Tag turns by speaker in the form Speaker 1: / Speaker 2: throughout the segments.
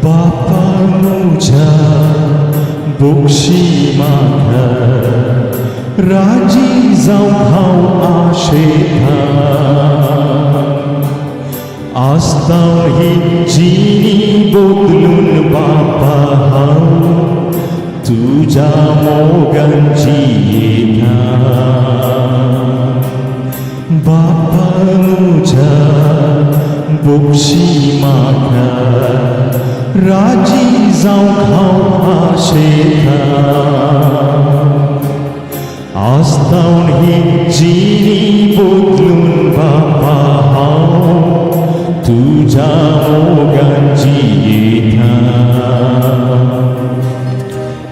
Speaker 1: बापा मुझा बुक्षी माघा राजी जाऊं हांव आशेता आस्ताव ही जिणी बदलून बापा हांव तुझ्या मोगांची येता बापा मुझा बुक्षी माघा राजी जाऊं हांव आशेता आस्तावन ही जिणी बदलून बापा हांव तुझ्या मोगांची येता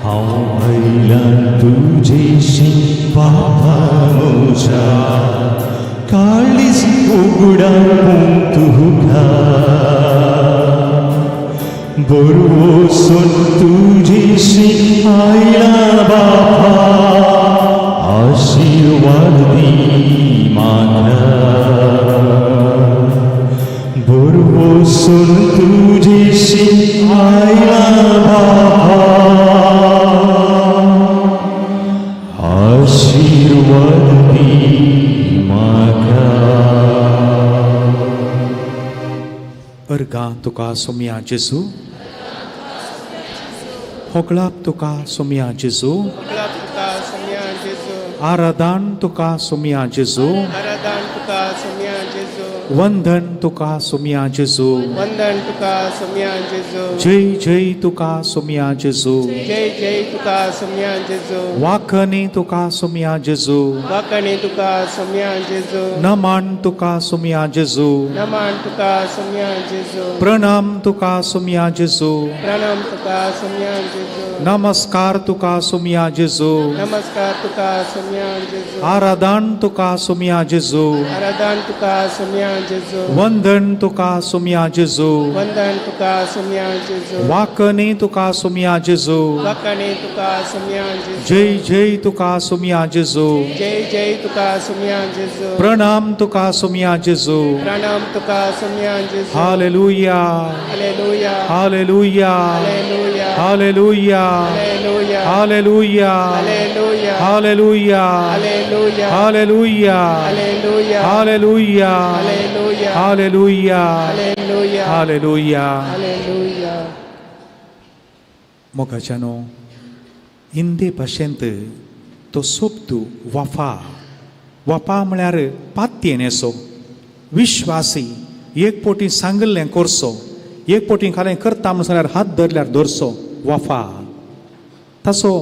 Speaker 1: हांव आयलां तुजेशी बापा म्हज्या काळीज उगडावून तुका बरोसून तुजेशी आयला बापा आशीर्वाद दी म्हाका बरोसून तुजेशी आयला बापा आशीर्वाद दी म्हाका.
Speaker 2: अर्गा तुका सोम्या जेजू होगळाप तुका सोम्या जेजू आराधन तुका सोम्या जेजू वंदन तुका सोम्या जेजू जय जय तुका सोम्या जेजू वाखणी तुका सोम्या जेजू नमन तुका सोम्या जेजू प्रणाम तुका सोम्या जेजू नमस्कार तुका सोम्या जेजू आराधन तुका सोम्या जेजू वंदन तुका सोम्या जेजू वाखणी तुका सोम्या जेजू जय जय तुका सोम्या जेजू प्रणाम तुका सोम्या Jezu hallelujah hallelujah hallelujah hallelujah hallelujah hallelujah hallelujah hallelujah hallelujah. मोगाच्यानो हिंदी भाशेंत तो सोबतू वफा वफा म्हळ्यार पातयेन येसो विश्वासी एक पोटी सांगलें करसो एक पोटी खालें करता म्हणून सांगल्यार हात धरल्यार धरसो वफा तसो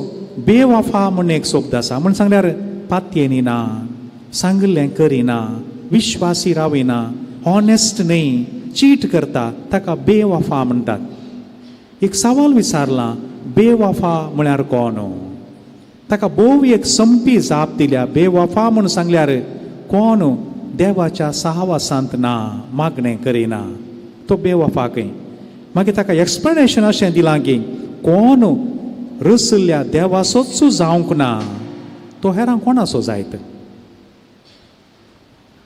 Speaker 2: बेवफा म्हण एक शब्द आसा म्हण सांगल्यार पातयेनी ना सांगलें करिना विश्वासी राविना हॉनेस्ट न्ही चीट करता ताका बेवफा म्हणटात. एक सवाल विचारला बेवफा म्हळ्यार कोण ताका भोव एक संपी जाप दिल्या बेवफा म्हूण सांगल्यार कोण देवाच्या सहवासांत ना मागणें करिना तो बेवफा खंय. मागीर ताका एक्सप्लेनेशन अशें दिलां की कोण रसल्या देवाचोच जावंक ना तो हेरां कोणाचो जायत.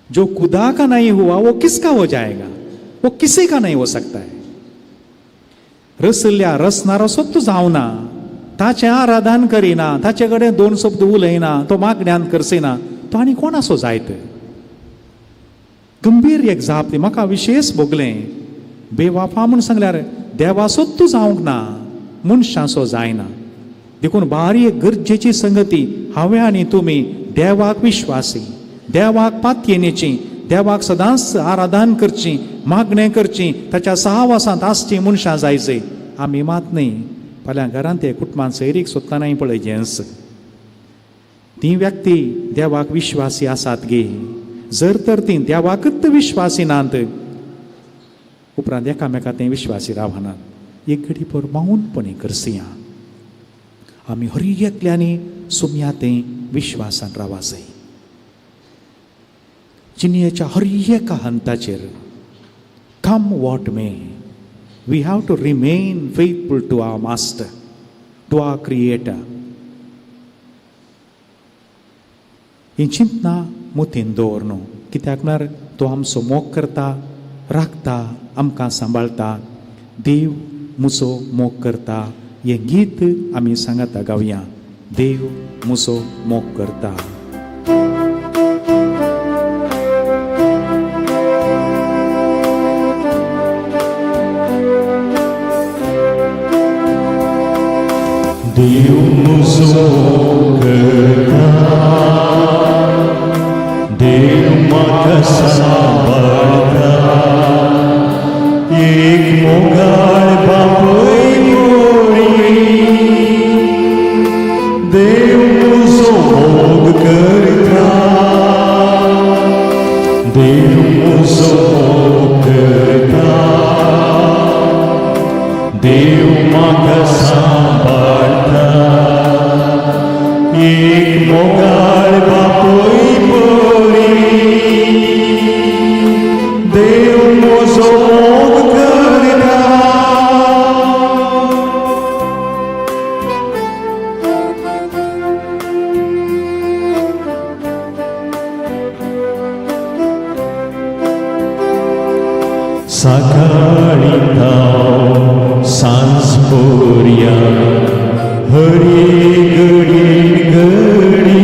Speaker 2: जो खुदा का नहीं हुआ वो किसका हो जाएगा, वो किसी का नहीं हो सकता है. रसल्या रसणारो सोबत जावना ताचें आराधन करिना ताचे कडेन दोन शब्द उलयना तो मागण्यांत करसिना तो आनी कोणाचो जायत. गंभीर एक जाप ती म्हाका विशेष भोगलें. बेवाफा म्हूण सांगल्यार देवाचोच तूं जावंक ना मनशाचो जायना. देखून बारी एक गरजेची संगती हांवें आनी तुमी देवाक विश्वासी देवाक पातयेनेची देवाक सदांच आराधन करची मागणें करची ताच्या सहवासांत आसची मनशां जायचे. आमी मात न्ही फाल्यां घरांत ते कुटुंबांत सैरीक सोदतानाय पळय जेन्स ती व्यक्ती देवाक विश्वासी आसात गे. जर तर ती देवाकच विश्वासी नात उपरांत एकामेकांत विश्वासी रावनात एक घडी पर मौनपणी करसिया. आमी हर एकल्यांनी सुमया ते विश्वासान रावा जाय. जिणेच्या हर एका हंताचेर come what may we have to remain faithful to our master to our creator. ही चिंतना मुतीन दवर न्हू कित्याक म्हळ्यार तो आमचो मोग करता राखता आमकां सांबाळटा. देव मुसो मोग करता हे गीत आमी सांगाता गावया. देव मुसो मोग करता.
Speaker 1: देव मुसो करता, देव म्हाका सांबाळता, एक मोगाळ बापूय मोरी. देव मुसो मोग करता, देव मुसो मोग करता, देव म्हाका सांबाळता, एक मोगाळ बापूय मोरी. देव मुसो मोग करता. सकाळी ताव सांज पोरया, हरी घडी घडी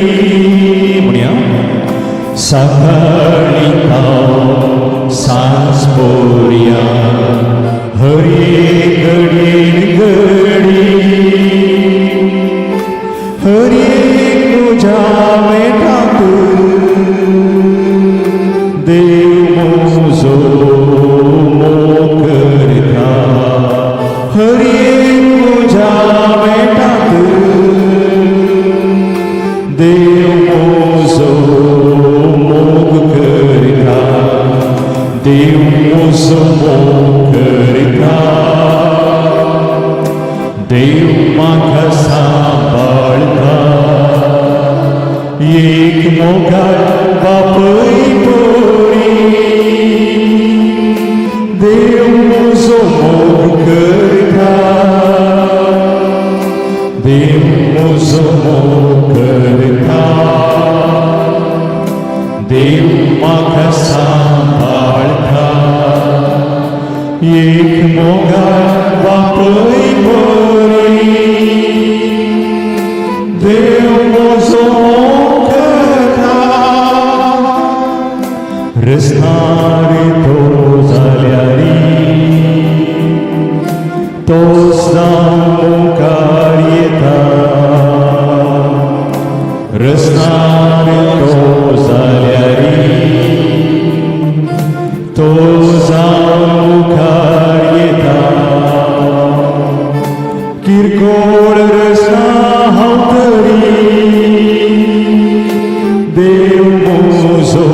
Speaker 1: म्हणया. सकाळी ताव सांज पोरया, हरी घडी घडी. हरी तुझ्या मेठात देव मुसो मोग करता. हरी तुझ्या मेठात देव मुसो मोग करता. देव मुसो मोग करता, देव म्हाका सांबाळता, एक मोगाळ बापूय मोरी. देव मुसो मोग करता, देव मुसो मोग करता, देव म्हाका सांबाळता, एक मोगाळ बापूय मोरी. देव मुसो मोग करता. रस्तार तो जाल्यारी, तोच जावन मुखार येता. रस्तार तो जाल्यारी, तो जावन मुखार येता. किरकोळ रस्ता हांव तरी, देव मुसो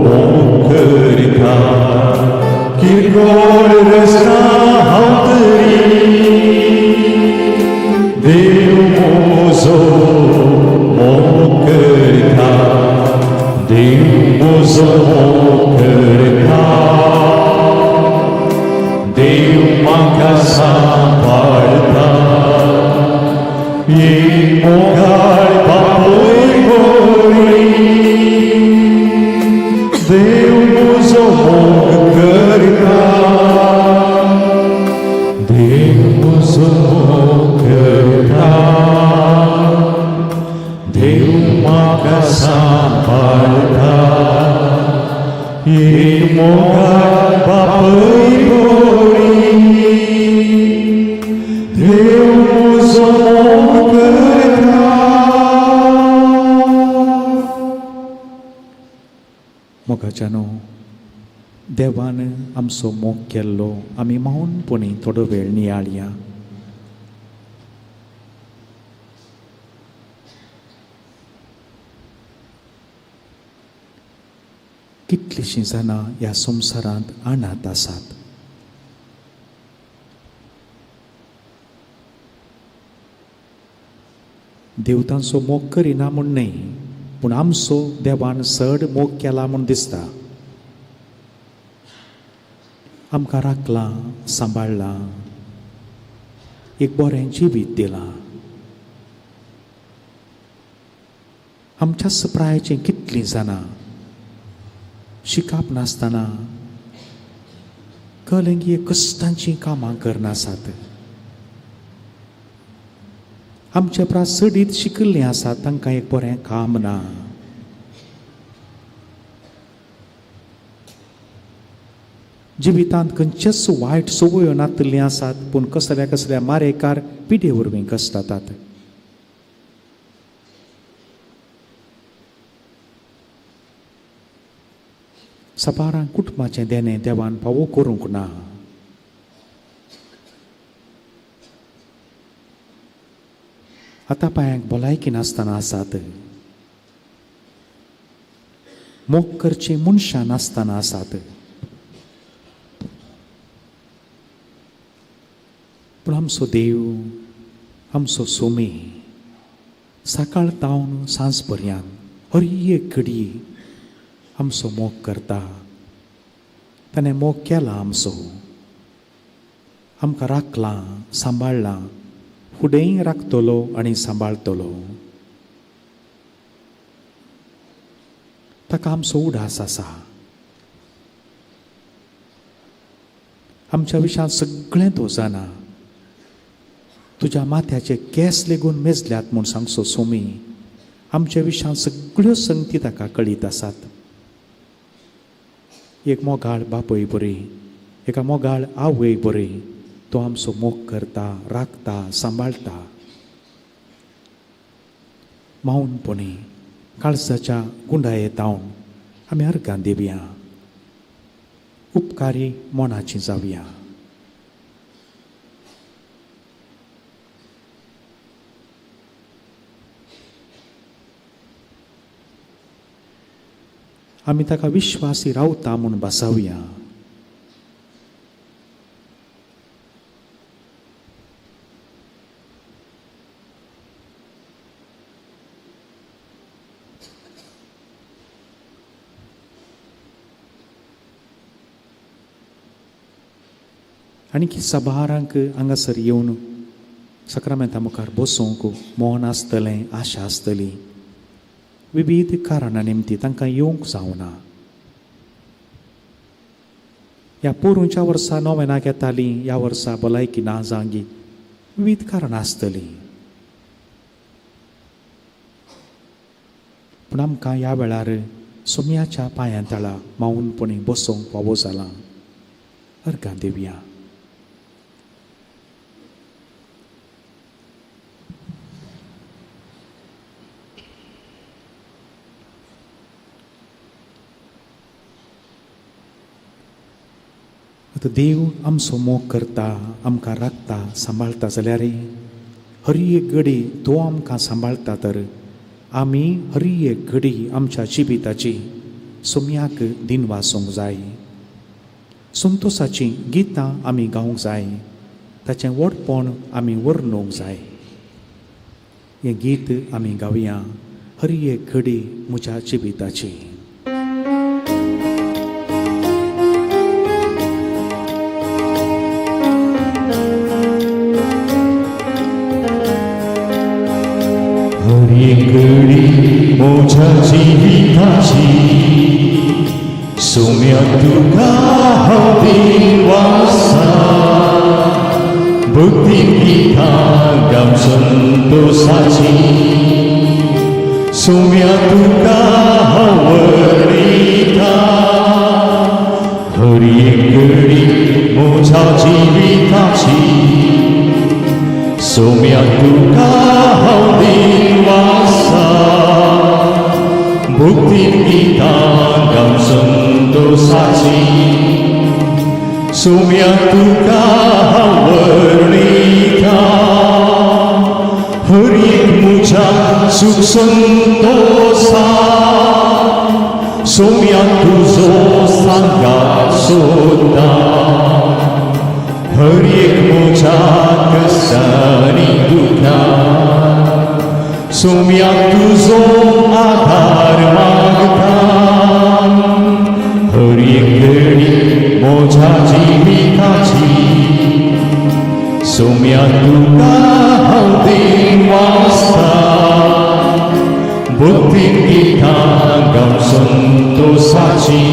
Speaker 1: मोग करता. किरकोळ रस्ता हांव तरी, देव मुसो मोग करता. देव मुसो मोग करता, देव म्हाका सांबाळता, एक मोगाळ बापूय मोरी. देव मुसो मोग करता, देव मुसो मोग करता, देव म्हाका सांबाळता, एक मोगाळ बापूय मोरी. देव मुसो मोग करता.
Speaker 2: मोगाच्यानो, देवान आमचो मोग केल्लो आमी मौनपणी थोडो वेळ नियाळया. कितलीशीं जाणां ह्या संवसारांत अनाथ आसात. देव तांचो मोग करिना म्हूण न्हय, पूण आमचो देवान चड मोग केला म्हूण दिसता. आमकां राखलां, सांबाळ्ळां, एक बरें जिवीत दिलां. आमच्याच प्रायाचीं कितलीं जाणां शिकाप नासतना कलंगी कश्टांची कामां करनासात. आमचे परा सडीत शिकिल्लीं आसात तांकां एक बरें काम ना. जिवितांत खंयच्योच वायट संवयो नातिल्लीं आसात पूण कसल्या कसल्या मारेकार पिडे वरवीं कश्टातात. सपारांक कुटुंबाचें देणें देवान फावो करूंक ना. आतां पांयांक भलायकी नासतना आसात. मोग करची मनशां नासतना आसात. पूण आमचो देव आमचो सोमी सकाळ तावन सांज पर्यंत हर एक घडी आमचो मोग करता. ताणें मोग केला आमचो, आमकां राखलां, सांबाळलां, फुडेंय राखतलो आनी सांबाळटलो. ताका आमचो उडास आसा. आमच्या विशयांत सगळें तो जाणा. तुज्या माथ्याचे केंस लेगून मेजल्यात म्हूण सांगचो सोमी. आमच्या विशयांत सगळ्यो संगती ताका कळीत आसात. एक मोगाळ बापय बरी, एका मोगाळ आवय बरी, तो आमचो मोग करता, राखता, सांबाळटा. माऊनपणी काळजाच्या गुंडायेतावन आमी अर्गां दिवया. उपकारी मोनाची जावया. आमी ताका विश्वासी रावता म्हूण बसावया. आनी सबारांक हांगासर येवन सक्रामेंता मुखार बसूंक मोन आसतलें, आशा आसतली. विविध कारणां निमती तांकां येवंक जावना. ह्या पोरूंच्या वर्सा नोवेनाक येतालीं, ह्या वर्सा भलायकी ना जांगी विविध कारणां आसतलीं. पूण आमकां ह्या वेळार सोम्याच्या पांयां तळा माऊनपणी बसूंक फावो जालां. अर्गां दिवया. आतां देव आमचो मोग करता, आमकां राखता, सांबाळटा जाल्यार हर एक घडी तो आमकां सांबाळटा. तर आमी हर एक घडी आमच्या जिविताची सोम्याक दिन वासूंक जाय. संतोशाची गितां आमी गावंक जाय. ताचें व्हडपण आमी वर्णूंक जाय. हें गीत आमी गावया. हर एक घडी म्हज्या जिविताची.
Speaker 1: घडी मोझ्या जिविताची सोम्या तुका हांव दिवासा. भक्ती गितां गाम संतोशाची सोम्या तुका हांव वरयता. हर एक घडी मोझ्या जिविताची सोम्या तुका हांव दिवासा. भक्ती गितां गाम संतोशाची सोम्या तुका हांव वरयता. हर एक म्हज्या सुख संतोषा सोम्या तुजो सांगात सोदता. हर एक म्हज्या कसांनी दुखां सोम्या तुजो आधार मागता. हर एक घडी म्हज्या जिविताची सोम्या तुका हांव दिवासा. भक्ती गितां गाम संतोशाची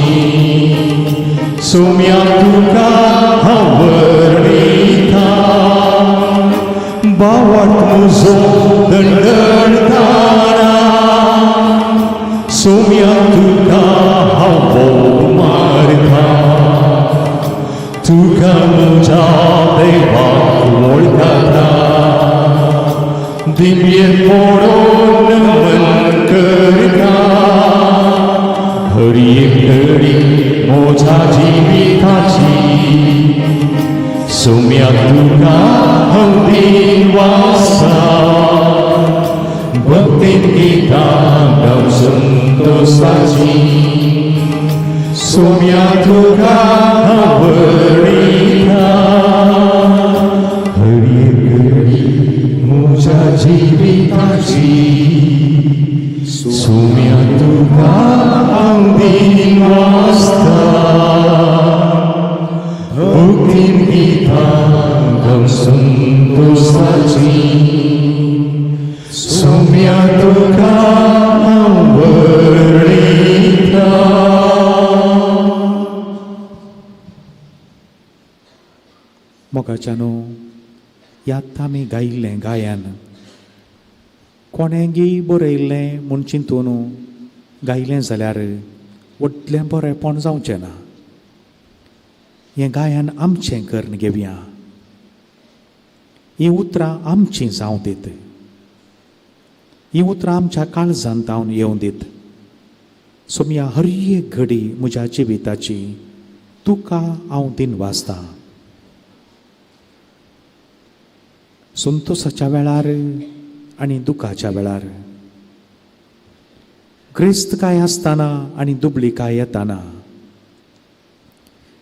Speaker 1: सोम्या तुका तुझो दंडताना सोम्या तुका हांव भोग मारता तुका म्हज्या देवाक वळखता दिव्य पडोन नमन करता हरी एक घडी म्हज्या जिविताची सोम्या तुका हांव दिनवासा भक्तीन गितां गाव संतोषाची सोम्या तुका हांव वळिता हरी एक घडी म्हज्या जिविताची सोम्या तुका हांव दिनवासा भक्तीन गितां गाव संतोषाची सोम्या तुका हांव वळिता.
Speaker 2: मोगाच्यानो यात आमी गायिल्लें गायन कोणेंगी बरयल्लें म्हूण चिंतून गायलें जाल्यार व्हडलें बरेंपण जावचें ना. हें गायन आमचें करून घेवया. हीं उतरां आमचीं जावं दीत. हीं उतरां आमच्या काळजांत हांव येवं दीत. सोम्या हर एक घडी म्हज्या जिविताची तुका हांव दिनवासता. संतोशाच्या वेळार आनी दुखाच्या वेळार, क्रिस्तकाय आसतना आनी दुबळीकाय येताना,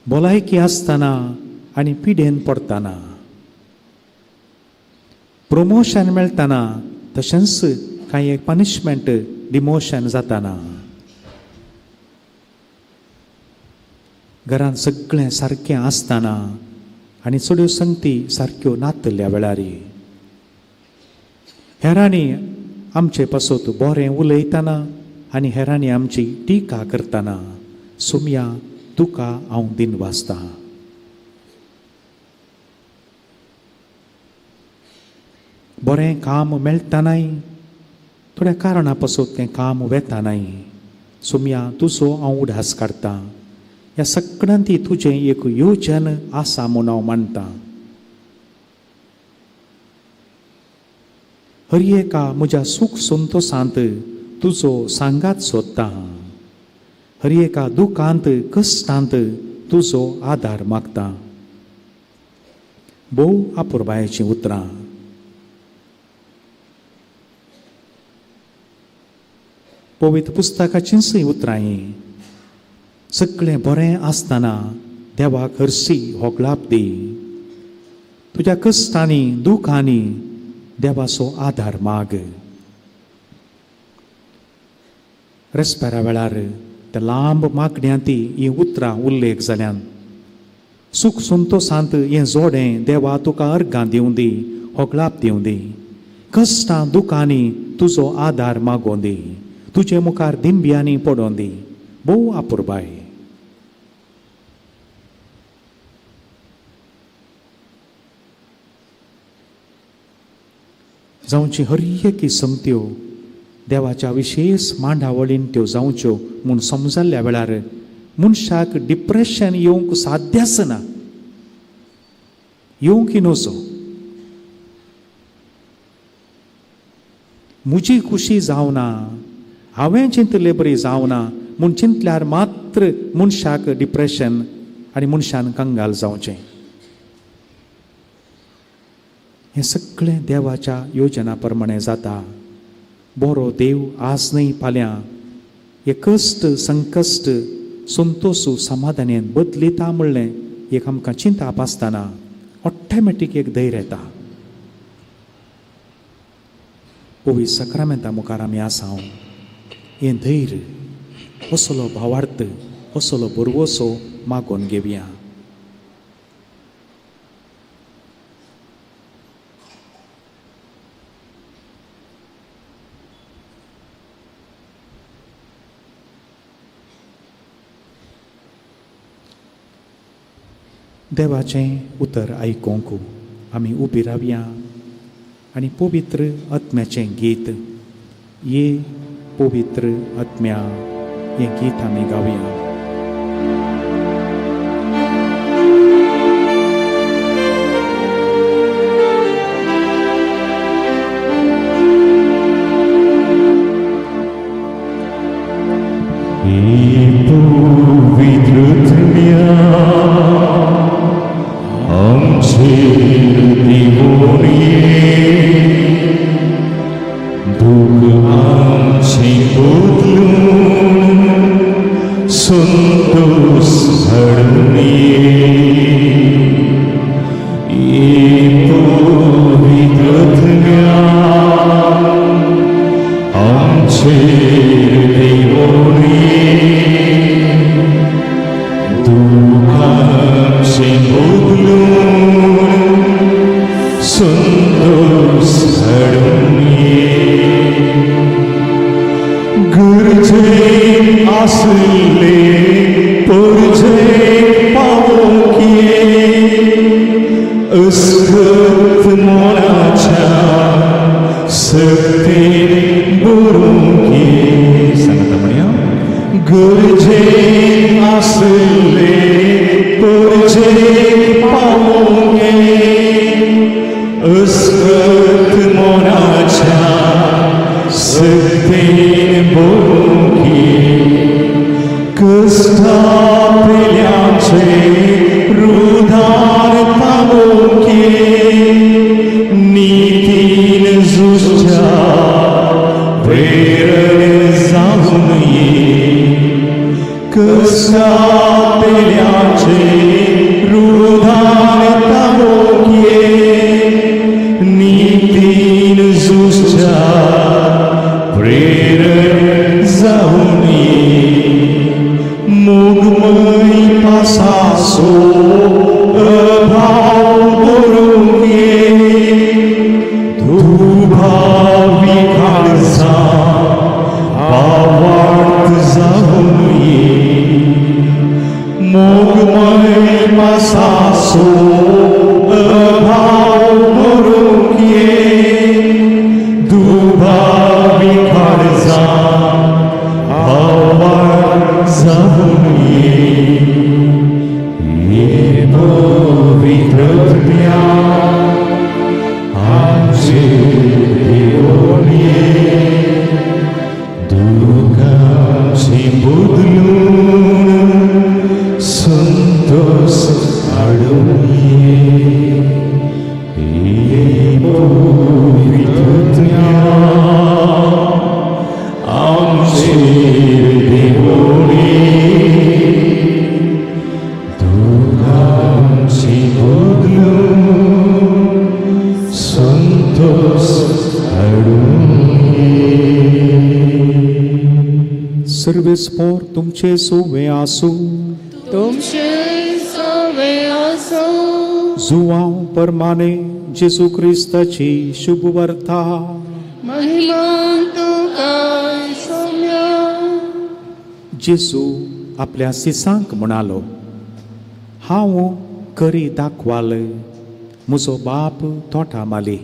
Speaker 2: भलायकी आसतना आनी पिडेन पडटाना, प्रमोशन मेळटाना तशेंच कांय पनिशमेंट डिमोशन जाताना, घरांत सगळें सारकें आसतना आनी चडयो संगती सारक्यो नातल्या वेळारी, हेरांनी आमचे पासत बरें उलयतना आनी हेरांनी आमची टिका करतना सोम्या तुका हांव दिनवासता. बरें काम मेळटानाय, थोड्या कारणां पासत तें काम वेतानाय सोम्या तुजो हांव उडास काडटा. ह्या सगळ्यांती तुजें एक योजन आसा म्हूण हांव मानतां. हर एका म्हज्या सूख संतोशांत तुजो सांगात सोदतां. हर एका दुखांत कश्टांत तुजो आदार मागता. भोव आपुरबायेचीं उतरां. पवित्र पुस्तकाचींच उतरां हीं. सगळें बरें आसतना देवाक हरशी होगलाप दी. तुज्या कश्टांनी दुखांनी देवाचो आदार माग. रेस्पेरा वेळार त्या लांब मागण्यांती हीं उतरां उल्लेख जाल्यान सूख संतोशांत हें जोडें देवा तुका अर्गां दिवं दी, होगलाप दिवं दी. कश्टां दुखांनी तुजो आदार मागोवन दी. तुजे मुखार दिंब्यांनी पडोवन दी. भोव आपुरबाय. जावची हर एकी संगत्यो देवाच्या विशेष मांडावळीन त्यो जावच्यो म्हूण समजल्ल्या वेळार मनशाक डिप्रेशन येवंक साध्यच ना. येवंक नजो. म्हजी खुशी जावना, हांवें चिंतले बरी जावना म्हूण चिंतल्यार मात्र मनशाक डिप्रेशन आनी मनशान कंगाल जावचें. हें सगळें देवाच्या योजना प्रमाणे जाता. बरो देव आज न्हय फाल्यां हे कश्ट संकश्ट संतोशू समाधानान बदलिता म्हणलें एक आमकां चिंताप आसतना ऑटोमॅटीक एक धैर्य येता. पवित्र सक्रामेंता मुखार आमी आसां. हें धैर्य असलो भावार्थ असलो बरवसो मागोवन घेवया. देवाचें उतर आयकोंक आमी उबी रावया. आणि पवित्र आत्म्याचें गीत. ये पवित्र आत्म्या हें गीत आमी गावया. सर्वेस्पोर तुमचे सोवे आसू.
Speaker 3: तुमचे सोवे असो.
Speaker 2: जुवांव परमाने जेजू क्रिस्ताची शुभ वार्ता.
Speaker 3: महिमा तुका सौम्या.
Speaker 2: जेजू आपल्या सिसांक म्हणालो, हांव करी दाखवाल म्हजो बाप तोटा माली.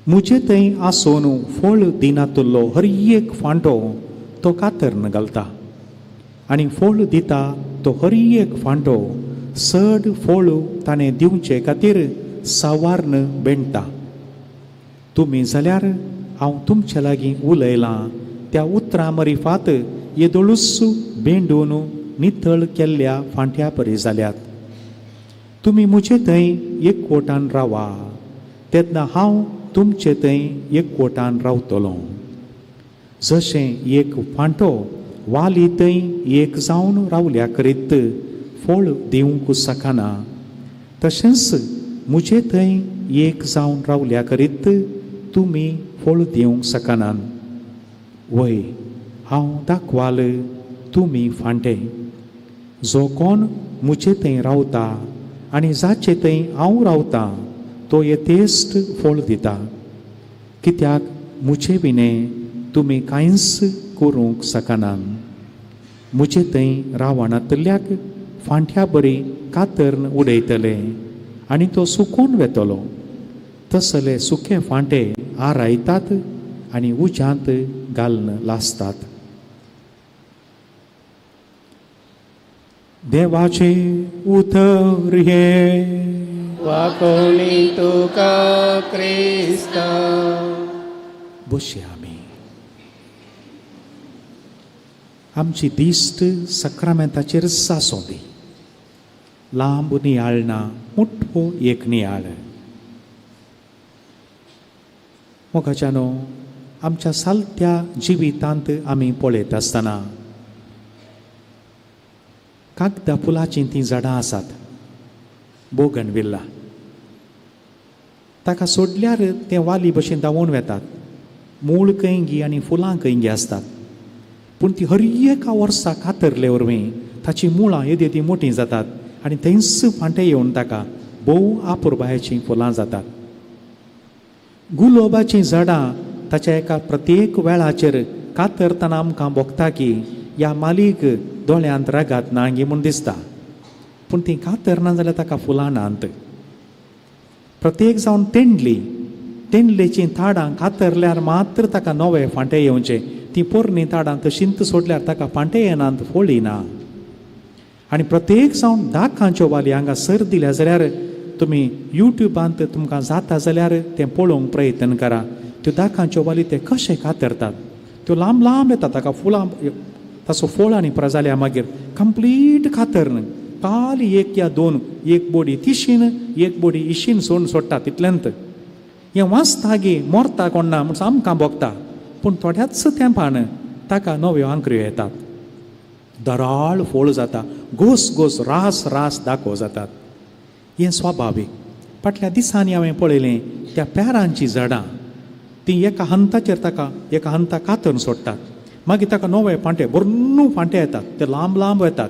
Speaker 2: मुजे थंय आसोन फळ दिनातलो हर एक फांटो तो कातरन घालता आनी फळ दिता तो हर एक फांटो चड फळ ताणें दिवचे खातीर सावारन बेंडटा. तुमी जाल्यार हांव तुमचे लागीं उलयलां त्या उतरां मरिफात येदोळूच बेंडून नितळ केल्ल्या फांट्या परी जाल्यात. तुमी मुजे थंय एकवटान रावा तेन्ना हांव तुमचे थंय एकवटान रावतलों. जशें एक फांटो वाली थंय एक जावन रावल्या करीत फळ दिवंक शकना, तशेंच मुजे थंय एक जावन रावल्या करीत तुमी फळ दिवंक शकनात. वय हांव दाखवाल तुमी फांटे. जो कोण मुजे थंय रावता आनी जाचे थंय हांव रावतां तो येतेस्त फळ दिता. कित्याक मुजे विणे तुमी कांयच करूंक शकनात. मुजे थंय रावणातल्याक फांट्या बरी कातरन उडयतले आनी तो सुकून वेतलो. तसले सुखे फांटे आरायतात आणि उज्यांत घालून लासतात. देवाचे उतर हे
Speaker 3: वाकोनी तुका क्रिस्ता.
Speaker 2: बसया आमी. आमची दिश्ट सक्रामेंताचेर सांसूं दी. लांब नियाळ ना, मोठो एक नियाळ. मोगाच्यानो, आमच्या सालत्या जिवितांत आमी पळयत आसतना कागदा फुलांची तीं झाडां आसात, बोगनविल्ला. ताका सोडल्यार तें वाली भशेन दावून वेतात. मूळ कैंगी आनी फुलां कैंगी आसतात, पूण ती हर एका वर्सा कातरले वरवीं ताची मुळां येदी येदी मोठीं जातात आनी थंयच फांटे येवन ताका भोव आपुरबायेचीं फुलां जातात. गुलाबाचीं झाडां ताच्या एका प्रत्येक वेळाचेर कातरतना आमकां भोगता की ह्या मालीक दोळ्यांत रागात नांगी म्हूण दिसता, पूण ती कातरना जाल्यार ताका फुलां नात. प्रत्येक जावन तेंडलेचीं थाडां कातरल्यार मात्र ताका नवे फांटे येवचे. ती पोरणी थाडां तशींच सोडल्यार ताका फांटे येनात, फोळी ना. आनी प्रत्येक जावन दाखांच्यो वाली हांगा सर दिल्या जाल्यार तुमी युट्यूबांत तुमकां जाता जाल्यार तें पळोवंक प्रयत्न करा. त्यो दाखांच्यो वाली ते कशे कातरतात. त्यो लांब लांब येतात, ताका फुलां ताचो फोळ आनी जाल्या मागीर कंप्लीट कातरन काल एक या दोन, एक बोडी तिशीन एक बोडी इशीन सोडटात. इतल्यांत हें वाचता गे मोरता कोण ना म्हूण आमकां भोगता, पूण थोड्याच तेंपान ताका नव्यो आंकऱ्यो येतात. दराळ फोळ जाता, घोस घोस रास रास दाखो जातात. हें स्वाभावीक. फाटल्या दिसांनी हांवें पळयलें त्या पेरांची झाडां ती एका हंताचेर ताका एका हंता कातरून सोडटात. मागीर ताका नवे फांटे भरनू फांटे येतात, ते लांब लांब येतात.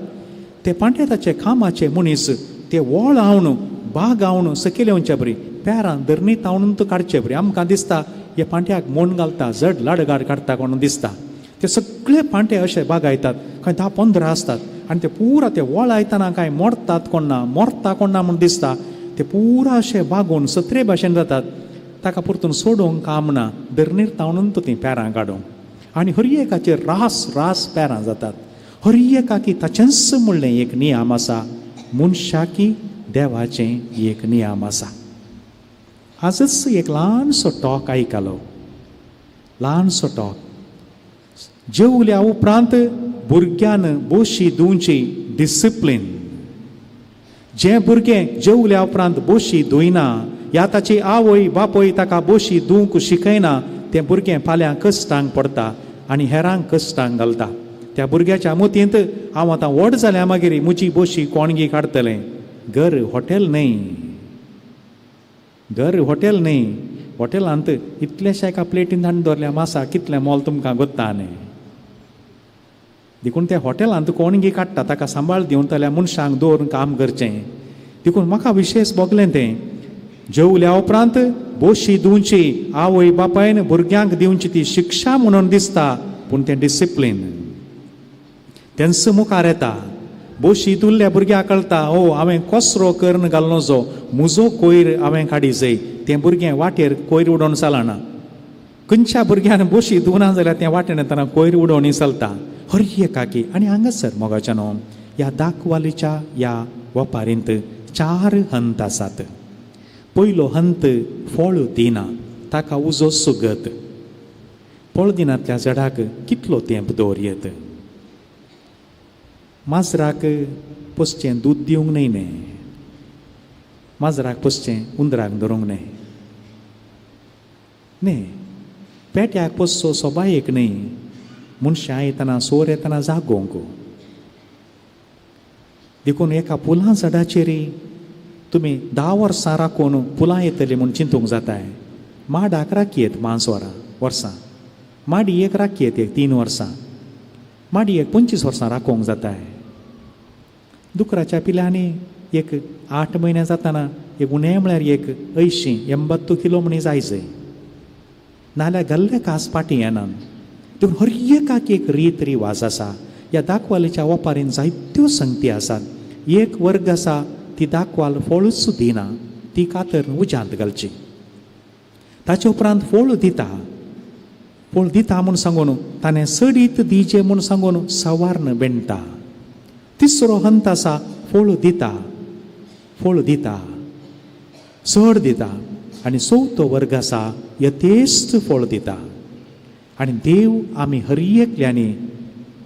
Speaker 2: ते फांटेताचे खांबाचे मनीस ते वळ आवण बाग आवण सकयल येवचे बरी, पेरां धरणीत आवणून काडचे बरी. आमकां दिसता हे फांट्याक मोण घालता, जड लाडगाड काडटा कोण दिसता. ते सगळे फांटे अशे बागायतात, खंय 10-15 आसतात आनी ते पुरा ते वळ आयतना काय मोडतात कोण ना, मोरता कोण ना म्हूण दिसता. ते पुरा अशे बागोवन सत्रे भाशेन जातात. ताका परतून सोडूंक काम ना, धरणीर तावणून तीं पेरां काडूंक. आनी हर एकाचेर रास रास पेरां जातात. हर एकाकी ताचेंच म्हणलें एक नियम आसा, मनशाकी देवाचें एक नियम आसा. आजच एक ल्हानसो टॉक आयकलो, ल्हानसो टॉक. जेवल्या उपरांत भुरग्यान बोशी दिवची डिसिप्लीन. जे भुरगें जेवल्या उपरांत बोशी धुयना या ताची आवय बापय ताका बोशी धुवंक शिकयना, तें भुरगें फाल्यां कश्टांक पडटा आनी हेरांक कश्टांक घालता. त्या भुरग्याच्या मतींत हांव आतां व्हड जाल्या मागीर म्हजी बोशी कोणगी काडटलें. घर हॉटेल न्हय, घर हॉटेल न्हय. हॉटेलांत इतलेशा एका प्लेटीन हाडून दवरल्या मासा कितलें मोल तुमकां गोत्ता न्ही. देखून त्या हॉटेलांत कोणगी काडटा ताका सांबाळ दिवन जाल्यार मनशांक दवरून काम करचें. देखून म्हाका विशेश भोगलें तें जेवल्या उपरांत बोशी दिवची आवय बापायन भुरग्यांक दिवची ती शिक्षा म्हणून दिसता, पूण तें डिसिप्लीन. तेंच मुखार येता. बोशी तुल्ल्या भुरग्याक कळटा, ओ हांवें कसरो कर्ण घालनो जो म्हजो कोयर हांवें काडी जाय. तें भुरगें वाटेर कोयर उडोवन चलना. खंयच्या भुरग्यान बोशी धुवना जाल्यार तें वाटेन येतना कोयर उडोवन चलता. हर एकाकी. आनी हांगासर मोगाच्यानो ह्या दाखवालीच्या ह्या वेपारींत 4 हंत आसात. पयलो हंत फळ दिना, ताका उजो सुगत. फळ दिनांतल्या झाडाक कितलो तेंप दवरयत. माजराक पसचें दूद दिवंक न्हय न्ही, माजराक पसचें उंदराक धरूंक न्हय न्ही. पेट्याक पसचो सोबायेक न्हय, मनशां येतना सोर येतना जागोवंक. देखून एका फुलां झाडाचेर तुमी 10 वर्सां राखून फुलां येतलीं म्हूण चिंतूंक जाताय. माडाक राखयेत 5 वर्सां, माडी एक राखयेत एक 3 वर्सां, माडी एक 25 वर्सां राखोवंक जाताय. दुकराच्या पिल्यांनी एक 8 म्हयने जाताना एक उणें म्हळ्यार एक 80-82 किलो म्हणी जायचें, नाल्यार गल्ले कास फाटी येनात. देखून हर एकाक एक रीत रिवाज आसा. ह्या दाखवालीच्या वेपारीन जायत्यो संगती आसात. एक वर्ग आसा ती दाखवाल फळूच दिना, ती कातर उज्यांत घालची. ताचे उपरांत फोळ दिता म्हूण सांगून ताणें सडीत दिजे म्हूण सांगून सवार्ण बेंडटा. तिसरो हंत आसा फोळ दिता चड दिता. आनी चवथो वर्ग आसा यथेस्त फोळ दिता. आनी देव आमी हर एकल्यांनी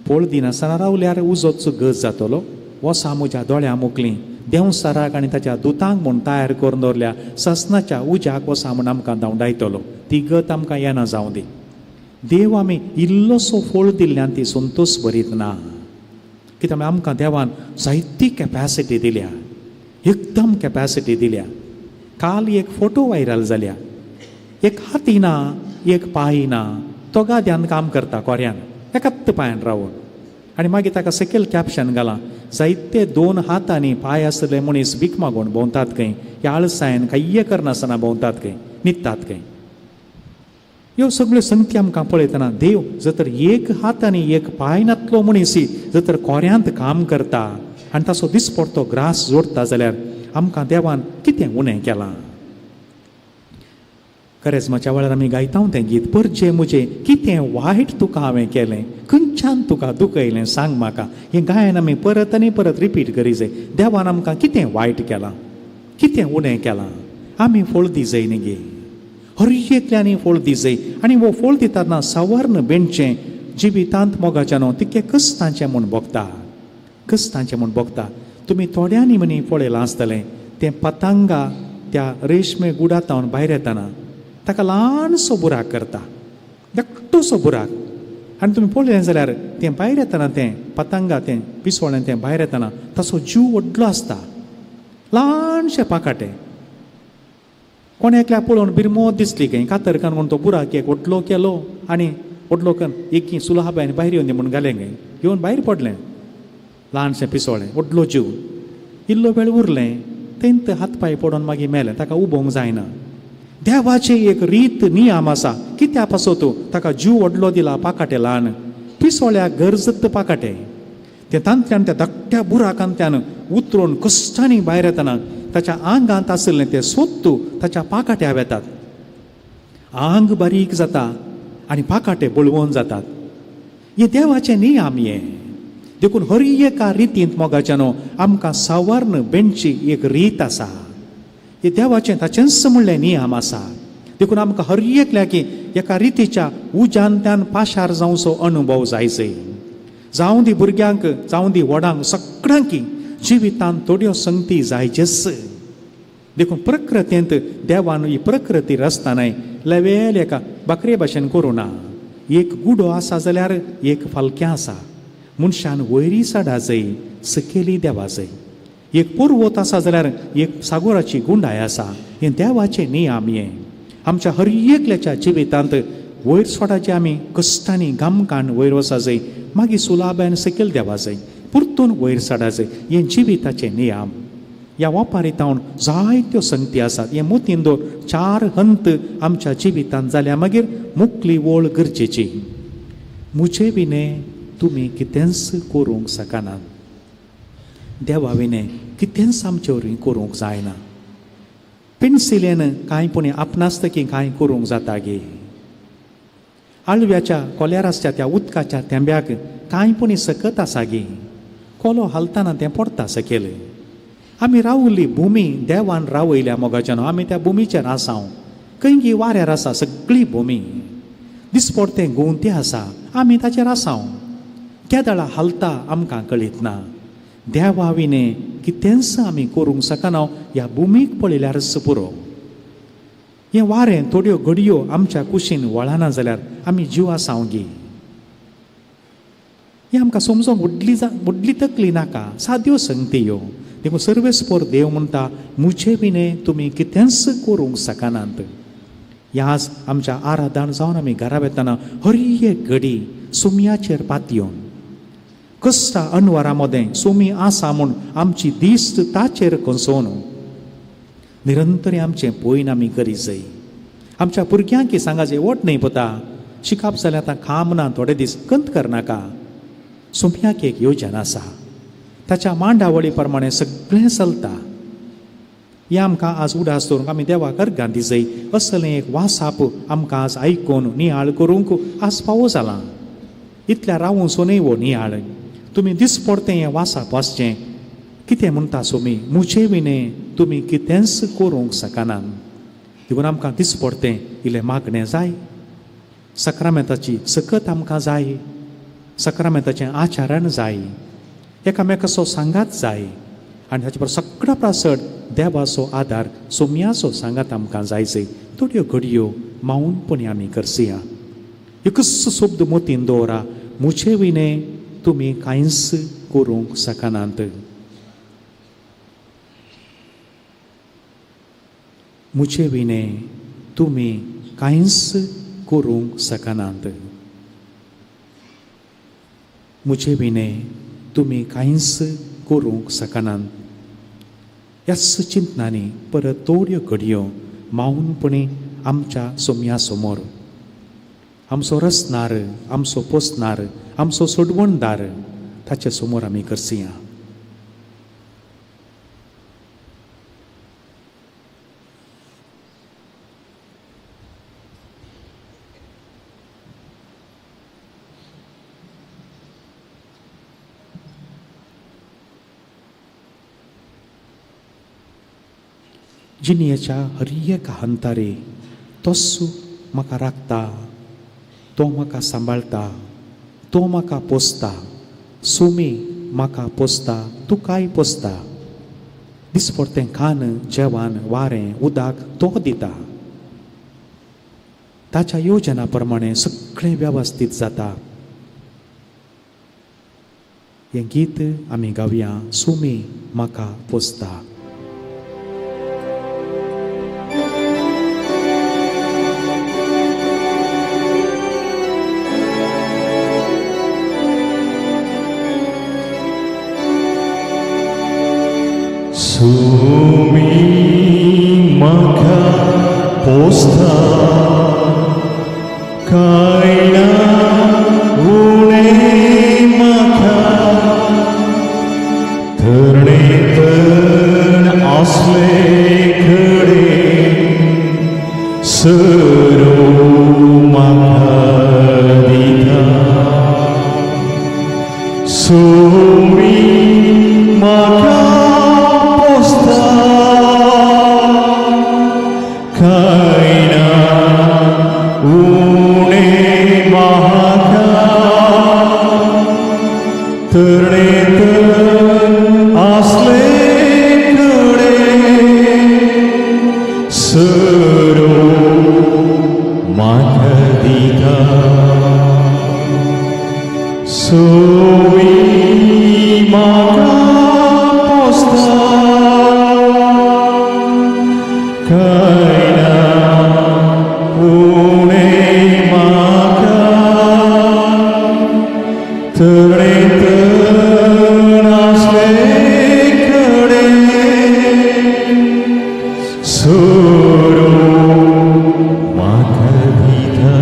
Speaker 2: फोळ दिनासतना रावल्यार उजोचो गज जातलो. वोसा म्हज्या दोळ्यां मुखलीं देंवसाराक आनी ताच्या दुतांक म्हूण तयार करून दवरल्या ससनाच्या उज्याक वोसा म्हूण आमकां धांवडायतलो. ती गत आमकां येना जावं दी. देव आमी इल्लोसो फोळ दिल्ल्यान ती संतोश भरीत ना. कित्याक आमकां देवान जायती कॅपॅसिटी दिल्या, एकदम कॅपॅसिटी दिल्या. काल एक फोटो व्हायरल जाल्या. एक हाती ना, एक पांय ना, तो गाद्यान काम करता कोऱ्यान एकाच पांयान रावून. आनी मागीर ताका सकयल कॅप्शन घालां, जायते 2 हात आनी पांय आसले मनीस भीक मागून भोंवतात खंय, ह्या आळसायन कांय करनासतना भोंवतात खंय, न्हिदतात खंय. ह्यो सगळ्यो संगती आमकां पळयतना देव जर तर एक हात आनी एक पांय नातलो मनीस जर तर कोऱ्यांत काम करता आनी ताचो दिसपडटो ग्रास जोडटा जाल्यार आमकां देवान कितें उणें केलां. करेजमाच्या वेळार आमी गायता तें गीत, परजे म्हजें कितें वायट तुका हांवें केलें, खंयच्यान तुका दुखयलें सांग म्हाका. हें गायन आमी परत आनी परत रिपीट करी जाय. देवान आमकां कितें वायट केलां, कितें उणें केलां. आमी फोळ दी जाय न्ही गे, हर एकल्यांनी फोळ दी जाय. आनी हो फोळ दितना सवार्ण बेंडचें जिवितांत मोगाच्यान तितकें कश्टांचें म्हूण भोगता. तुमी थोड्यांनी मनी पळयलां आसतलें तें पतंगा त्या रेशमे गुडांतावन भायर येतना ताका ल्हानसो बुराक करता, धाकटोसो बुराक. आनी तुमी पळयलें जाल्यार तें भायर येतना तें पतंगा तें पिसोळें तें भायर येतना ताचो जीव व्हडलो आसता, ल्हानशें पाकाटें. कोणे एकल्याक पळोवन बिरमोद दिसली खंय कातरकान म्हूण तो बुराक एक व्हडलो केलो आनी व्हडलो करून एकी सुलाबायन भायर येवन दी म्हूण घालें खंय. येवन भायर पडलें ल्हानशें पिसोळें, व्हडलो जीव. इल्लो वेळ उरलें तेंत हातपाय पडोवन मागीर मेलें, ताका उबोवंक जायना. देवाची एक रीत नियम आसा. कित्या पासो तूं ताका जीव व्हडलो दिला पाकाटें ल्हान, पिसोळ्याक गरजत पाकाटें. तें तांतल्यान त्या धाकट्या बुराकांतल्यान उतरून कश्टांनी भायर येतना ताच्या आंगांत आशिल्लें तें सोत्तू ताच्या पाकाट्यार येतात. आंग बारीक जाता आनी पाकाटे बळवून जातात. हे देवाचें नियम हे. देखून हर एका रितींत मोगाच्यान आमकां सवार्ण बेंडची एक रीत आसा. हे देवाचें ताचेंच म्हणलें नियम आसा. देखून आमकां हर एकल्याक एका रितीच्या उज्यांतल्यान पाशार जावचो अनुभव जायचो. जावं दी भुरग्यांक जावं दी व्हडांक सगळ्यांक जिवितांत थोड्यो संगती जायच्योच. देखून प्रकृतींत देवान ही प्रकृती रचतानाय लेवेल एका बकरे भाशेन करूं ना. एक गुडो आसा जाल्यार एक फालकें आसा. मनशान वयरी साडा जाय, सकयली देवा जाय. एक पर्वत आसा जाल्यार एक सागोराची गुंडाय आसा. हें देवाचें नियम हें. आमच्या हर एकल्याच्या जिवितांत वयर सोडाचे आमी कश्टांनी घामकान वयर वचा जाय, मागीर सुलाबायन सकयल देवा जाय, परतून वयर सडा जाय. हें जिविताचें नियम. ह्या वापारितावन जायत्यो संगती आसात. हे मोतीन दो 4 हंत आमच्या जिवितांत जाल्या मागीर मुखली वळ गरजेची. मुजे विने तुमी कितेंच करूंक शकनात. देवा विने कितेंच आमचे वरवीं करूंक जायना. पेन्सिलेन कांय पुणी आपणास्तकी कांय करूंक जाता गे. आळव्याच्या कोल्यार आसच्या त्या उदकाच्या थेंब्याक कांय पुणी सकत आसा गे. कोलो हालतना तें पडटा सकयल. आमी रावल्ली भुमी देवान रावयल्या मोगाच्यान आमी त्या भुमीचेर आसाव. खंय वाऱ्यार आसा सगळी भुमी. दिसपडतें गुंवतें आसा, आमी ताचेर आसाव. केदाळा हालता आमकां कळीत ना. देवा विने कितेंच आमी करूंक शकना. ह्या भुमीक पळयल्यारच पुरो. हें वारें थोड्यो घडयो आमच्या कुशीन वळना जाल्यार आमी जीव आसाव गी. हें आमकां समजोंक व्हडली तकली नाका. साद्यो संगती ह्यो. देखून सर्वेस्पोर देव म्हणटा मुजे विने तुमी कितेंच करूंक शकनात. ह्याच आमच्या आराधन जावन आमी घरा वेतना हर एक घडी सुमयाचेर पातयोन कश्टा अनवरा मदें सुमी आसा म्हूण आमची दिस्त ताचेर कसोवन निरंतर आमचें पयन आमी करी जाय. आमच्या भुरग्यांक सांगा जे वट न्ही पोता शिकप जाल्यार आतां काम ना थोडे दीस कंत करनाका. सुमयाक एक येवजन आसा. ताच्या मांडावळी प्रमाणे सगळें चलता. या आमकां आज उदास दवरूंक आमी देवाक अर्गां दिजय असलें एक वासाप आमकां आज आयकून नियाळ करूंक आज फावो जाला. इतल्या रावूंसुनूय वो नियाळ तुमी दिसपडटें हें वासाप वाचचें. कितें म्हणटा तुमी मुचे विणे तुमी कितेंच करूंक शकनात. देखून आमकां दिसपडटें इल्लें मागणें जाय. सक्रामेंताची सकत आमकां जाय. सक्रामेंताचें आचरण जाय. एकामेकाचो सांगात जाय. आनी ताचे परस सगळ्या प्रासड देवाचो आदार सोम्याचो सांगात आमकां जायचे. थोड्यो घडयो मावूनपणी आमी करसिया. एकच शब्द मोतीन दवरा मुचे विणे तुमी कांयच करूंक शकनात. मुचे विणे तुमी कांयच करूंक शकनात. मुचे विणे तुमी कांयच करूंक शकनात. ह्याच चिंतनांनी परत थोड्यो घडयो मावूनपणी आमच्या सोम्या समोर आमचो रचणार, आमचो पोसणार, आमचो सोडवणदार ताचे समोर आमी करसिया. जिणेच्या हर एका हंतारे तोच म्हाका राखता, तो म्हाका सांबाळटा, तो म्हाका पोसता. सोमी म्हाका पोसता, तुकाय पोसता. दिसपडटें खाण, जेवण, वारें, उदक तो दिता. ताच्या योजना प्रमाणे सगळें वेवस्थीत जाता. हें गीत आमी गावया. सोमी म्हाका पोसता.
Speaker 1: सोमी म्हाका पोसता, कांय ना उणें म्हाका. धरणेंतन आसले घडे सरो म्हाका दिता. सोमी म्हाका कांय ना उणें म्हाका. धरणेंतन आसले घडे सरो म्हाका दिता. सोमी म्हाका पोसता, कांय ना उणें म्हाका. धरणेंतन आसले घडे सरो म्हाका दिता.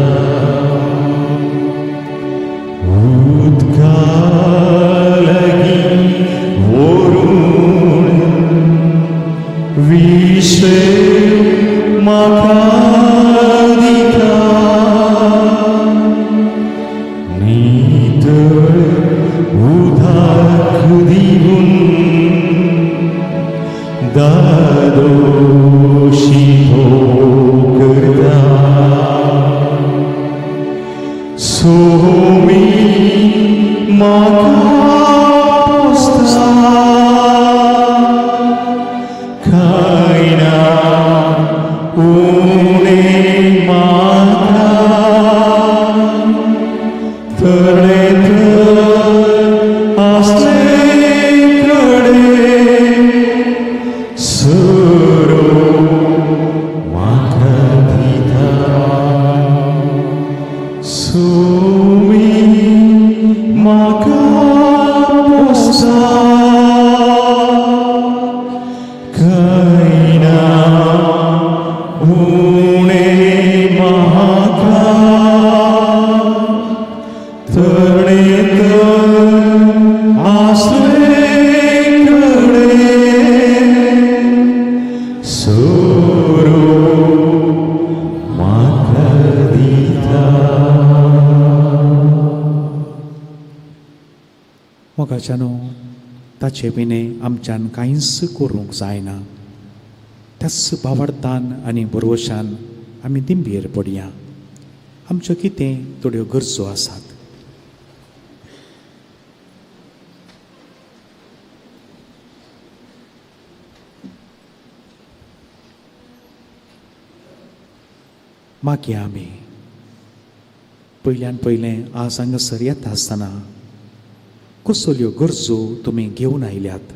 Speaker 1: उदका लागीं व्हरून विसर म्हाका दिता. नितळ उदक दिवन दादोशी तो करता. सोमी म्हाका पोसता, कांय ना उणें म्हाका. धरणेंतन आसले घडे सरो म्हाका दिता. सोमी म्हाका
Speaker 2: मोगाच्यानो ताचे विने आमच्यान कांयच करूंक जायना. त्याच बावडतान आनी बरोवशान आमी दिंबेर पडया. आमच्यो कितें थोड्यो गरजो आसात. मागया आमी. पयल्यान पयलें आज हांगासर येता आसतना कसल्यो गरजो तुमी घेवन आयल्यात.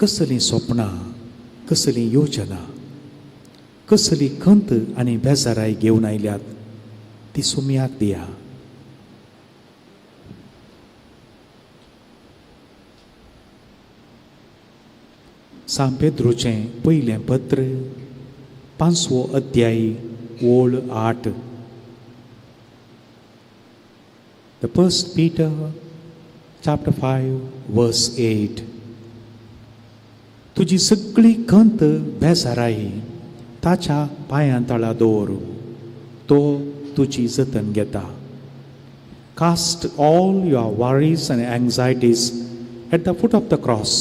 Speaker 2: कसलीं स्वप्नां, कसलीं योजना, कसली खंत आनी बेजाराय घेवन आयल्यात ती सुमयाक दिया. सान पेद्रूचें पयलें पत्र 5वो अध्याय ओळ 8. The First Peter chapter 5 verse 8. तुजी सगळी खंत बेजाराय ताच्या पांयां तळा दवर. तो तुजी जतन घेता. Cast all your worries and anxieties at the foot of the cross.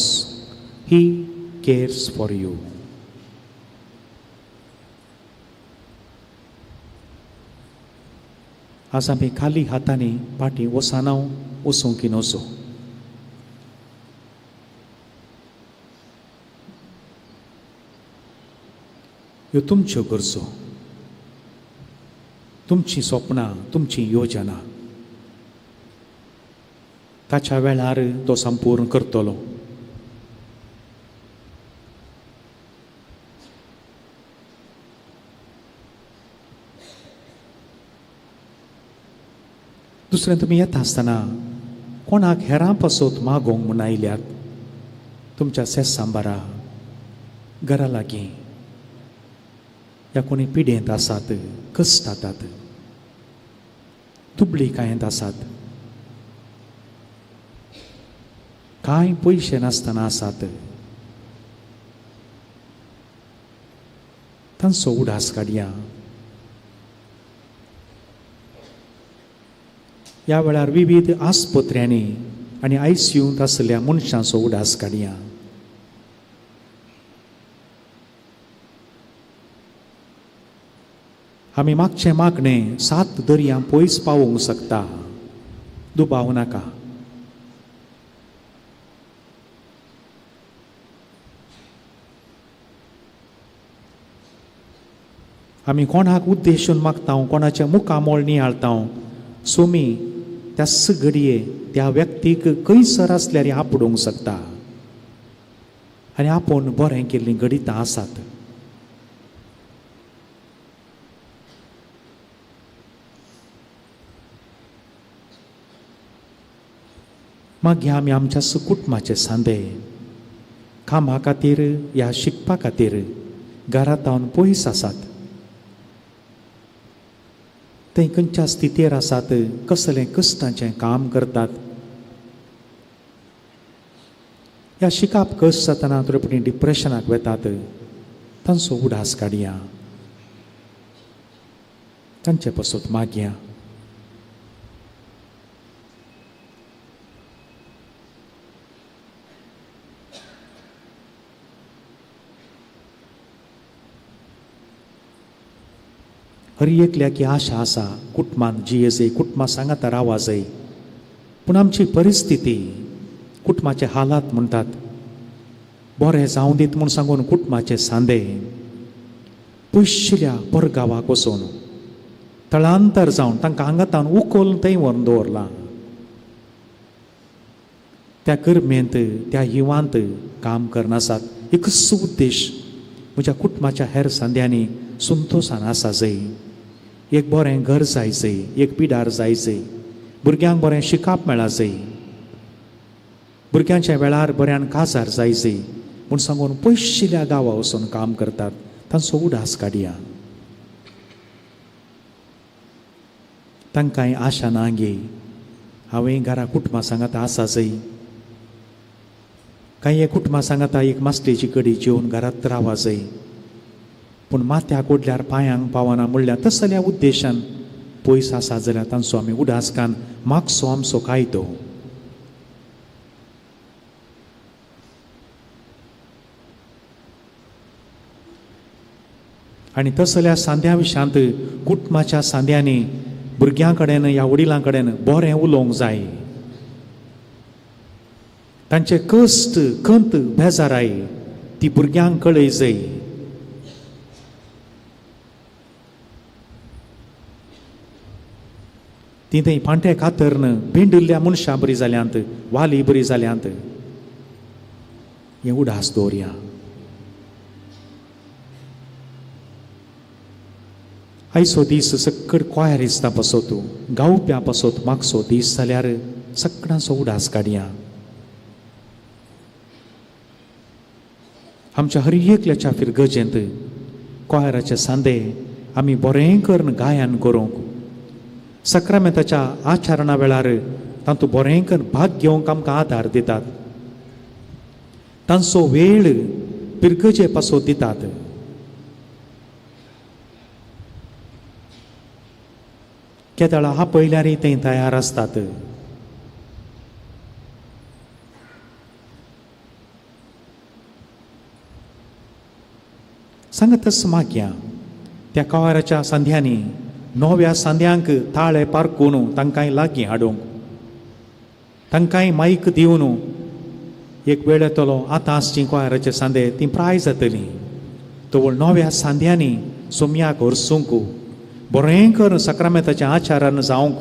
Speaker 2: He cares for you. आज आमी खाली हातांनी पाटी वसानाव वसूं की नजो. ह्यो तुमच्यो गरजो, तुमची स्वप्नां, तुमची योजना. ताच्या वेळार तो संपूर्ण करतलो. दुसरें, तुमी येता आसतना कोणाक हेरां पासत मागोंक म्हूण आयल्यात. तुमच्या सेसांबारा, घरा लागीं, या कोणी पिडेंत आसात, कश्टातात, तुबळीकायेंत आसात, कांय पयशे नासतना आसात. तांचो उडास काडया. ह्या वेळार विविध आस्पत्र्यांनी आनी ICUंत आसलेल्या मनशांचो उडास काडया. आमी मागचें मागणें 7 दर्या पयस पावोवंक शकता. दुबाव नाका. आमी कोणाक उद्देशून मागता, कोणाचें मुखामोळ नियाळता, सोमी त्याच घडये त्या व्यक्तीक खंयसर आसल्यार आपडूंक शकता आनी आपूण बरें केल्लीं घडितां आसात. मागीर आमी आमच्या कुटुंबाचे सांदे, कामा खातीर या शिकपा खातीर घरांत पयस आसात. ते खंयच्या स्थितीर आसात, कसलें कश्टाचें काम करतात. ह्या शिकाप कश्ट जातना तुरपणी डिप्रेशनाक वेतात. तांचो उडास काडया. तांचे पासून मागया. हर एकल्याकी आशा आसा कुटुंबांत जिये जाय, कुटुंबा सांगाता रावा जाय. पूण आमची परिस्थिती, कुटुंबाचे हालात म्हणटात, बरें जावं दीत म्हूण सांगून कुटुंबाचे सांदे पयशिल्ल्या परगांवाक वचून थळांतर जावन तांकां हांगातान उखोल थंय व्हरून दवरलां. त्या गर्मेंत, त्या हिवांत काम करनासात. एकच उद्देश, म्हज्या कुटुंबाच्या हेर सांद्यांनी संतोशान आसा जाय. एक बरें घर जाय जाय, एक पिडार जाय जाय, भुरग्यांक बरें शिकाप मेळा जाय, भुरग्यांच्या वेळार बऱ्यान काजार जाय जाय म्हूण सांगून पयशिल्ल्या गांवां वचून काम करतात. तांचो उडास काडया. तांकांय आशा ना गे, हांवें घरा कुटुंबा सांगाता आसा जाय. कांय कुटुंबा सांगाता एक मास्टेची कडी जेवन घरांत रावा जाय. पूण माथ्याक ओडल्यार पांयांक पावना म्हणल्यार तसल्या उद्देशान पयस आसा जाल्यार तांचो आमी उडासकान मागचो आमचो कायदो. आनी तसल्या सांद्या विशांत कुटुंबाच्या सांद्यांनी भुरग्यां कडेन ह्या वडिलां कडेन बरें उलोवंक जाय. तांचे कश्ट खंत बेजाराय ती भुरग्यांक कळय जाय. ती थंय पांटे कातरन भिंडिल्ल्या मनशां बरी जाल्यांत, वाली बरी जाल्यांत, हें उडास दवरया. आयचो दीस सक्कड क्वायरिस्तां पासत गावप्यां पासत मागचो दीस जाल्यार सगळ्यांचो उडास काडया. आमच्या हर एकल्याच्या फिरगजेंत क्वायराचे सांदे आमी बरें करून गायन करूंक, सक्रामेंताच्या आचरणा वेळार तातूंत बरें करून भाग घेवंक आमकां आदार दितात. तांचो वेळ पिरगजे पासत दितात. केदाळा आपयल्यारय थंय तयार आसतात. सांगतच मागया त्या कावाराच्या सांध्यांनी नव्या सांद्यांक ताळे पारकून तांकांय लागीं हाडूंक, तांकांय माईक दिवन एक वेळ येतलो आतां आसची कोयराचे सांदे ती प्राय जातली. तो नव्या सांद्यांनी सोम्याक हरसूंक, बरें करून सक्रामेंताच्या आचारान जावंक,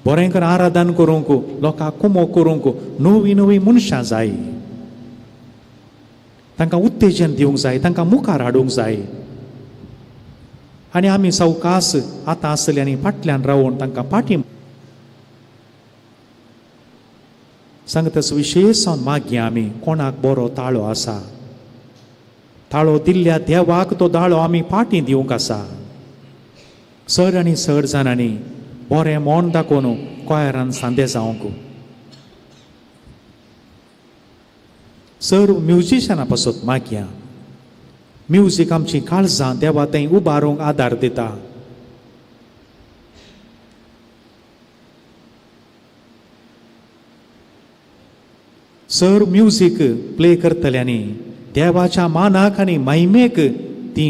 Speaker 2: बरें करून आराधन करूंक, लोकांक कुमो करूंक नवी नवी मनशां जाय. तांकां उत्तेजन दिवंक जाय, तांकां मुखार हाडूंक जाय. आनी आमी सावकास आतां आसल्यांनी फाटल्यान रावन तांकां पाटी सांगतस विशेश सावन मागया आमी कोणाक बरो ताळो आसा. ताळो दिल्ल्या देवाक तो दाळो आमी पाटी दिवंक आसा. चड आनी चड जाणांनी बरें मोन दाखोवन कोयरान सांदे जावंक. सर म्युजिशनां पासत मागया. म्युजीक आमची काळजां देवा थंय उबारूंक आदार दिता. सर म्युजीक प्ले करतल्यांनी देवाच्या मानाक आनी महिमेक ती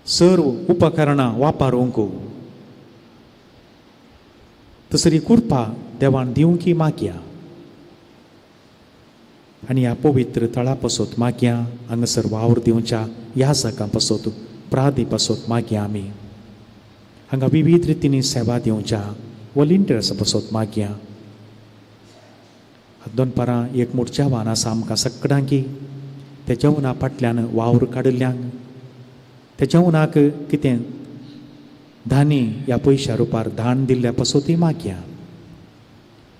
Speaker 2: सर्व उपकरणां वापरूंक तसरी कृपा देवान दिवंकी मागया. आनी ह्या पवित्र तळा पासत मागया. हांगासर वावर दिवच्या याजकां पासत प्रादी पासत मागया आमी. हांगा विविध रितींनी सेवा दिवच्या वॉलिंटियर्स पासत मागया. दनपारां एक मोठ जेवण आसा आमकां सगळ्यांकी. त्या जेवणा फाटल्यान वावर काडिल्ल्यांक त्या जेवणाक कितें धान्य ह्या पयशा रुपार दान दिल्ल्या पासतूय मागया.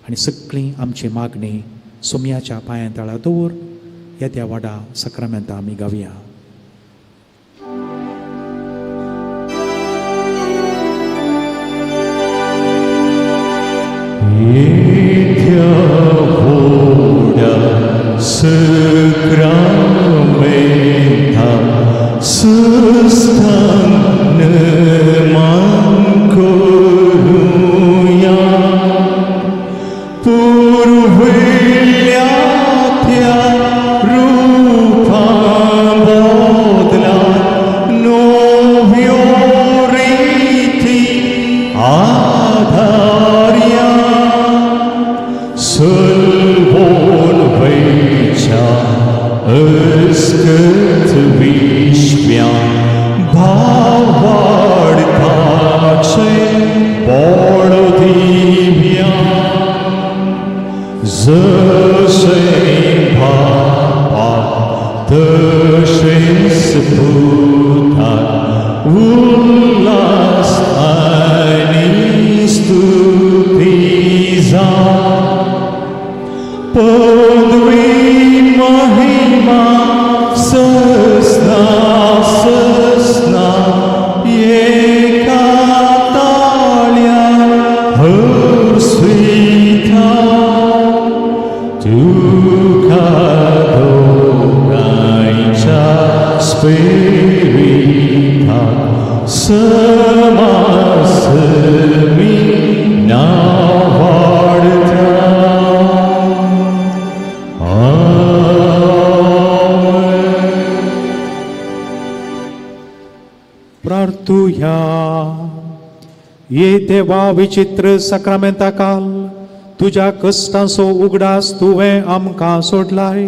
Speaker 2: आनी सगळीं आमची मागणी सोम्याच्या पांया तळा दवर येद्या वाडा सक्रामेंतां आमी गावया.
Speaker 1: येद्या वाडा सक्रामेंतां सुस्थान मान करूया. पूर्वेल्या त्या रूपां बदलान नव्यो रिती आधार्या. सलवोन वयच्या अस्कत विश्व्या भावाडताचे बोड दिव्या. जशें बापा तशेंच पुताक उल्हास आनी स्तुती जावं. पदवी महिमा ससना ससना एका ताळ्यार हरसिता. तुका दोगांयच्या स्पिरिताक समासमी नावाडता. आमेन.
Speaker 2: घ्या. ये देवा विचित्र सक्रामेंता काल तुझ्या कष्टांचो उगडास तुवें आमकां सोडलाय.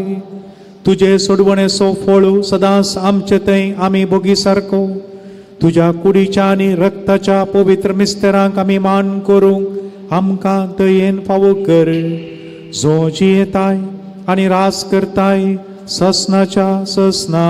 Speaker 2: तुजे सोडवणेचो फळ सदांच आमचे थंय आमी भोगी सारको तुझ्या कुडीच्या आनी रक्ताच्या पवित्र मिस्तेरांक आमी मान करूंक आमकां दयेन फावो कर. जो जियेताय आनी रास करताय ससनाच्या ससना.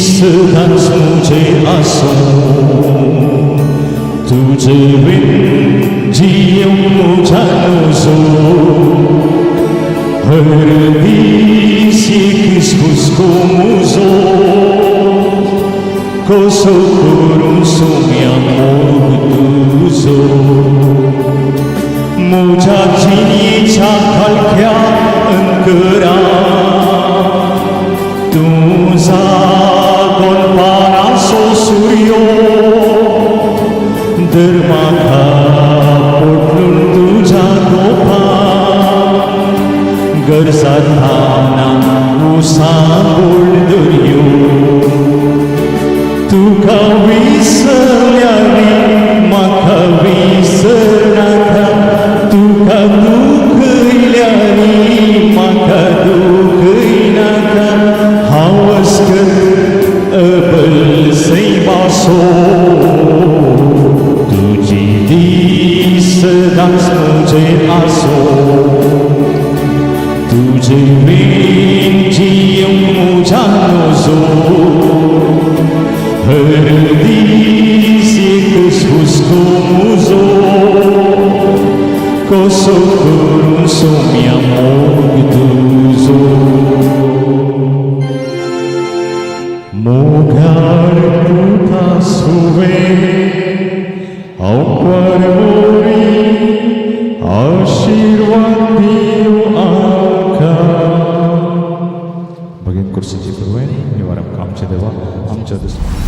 Speaker 1: सदांच मुझे आसो तुझे बिन जियो मुझा नजो. हर दीस किसको मुझो कसो करून सोम्या मोग तुझो. मुझा जिणेच्या हलक्या अंकरा तुझा गोलपाराचो सूर्यो दर म्हाका पडून तुझ्या तोफान गरजा थांबना उसांबोळ दर्यो. तुका विसरल्यानी म्हाका विसरनाका तुका दुखयल्यानी म्हाका दुखयनाका. हांव अबल सैमासो तुझी दीस सदांच मुझे आसो. तुझे बिन जियो मुझा नजो. हर दीस हुस्को मुझो कसो करून सोम्या मोग तुझो. मोगार तुका सुवे औपरवरी आशीर्वाद दियो आका. भगीन कुर्सीची पुरवेन निवारक आमचे देवा आमच्या दिसता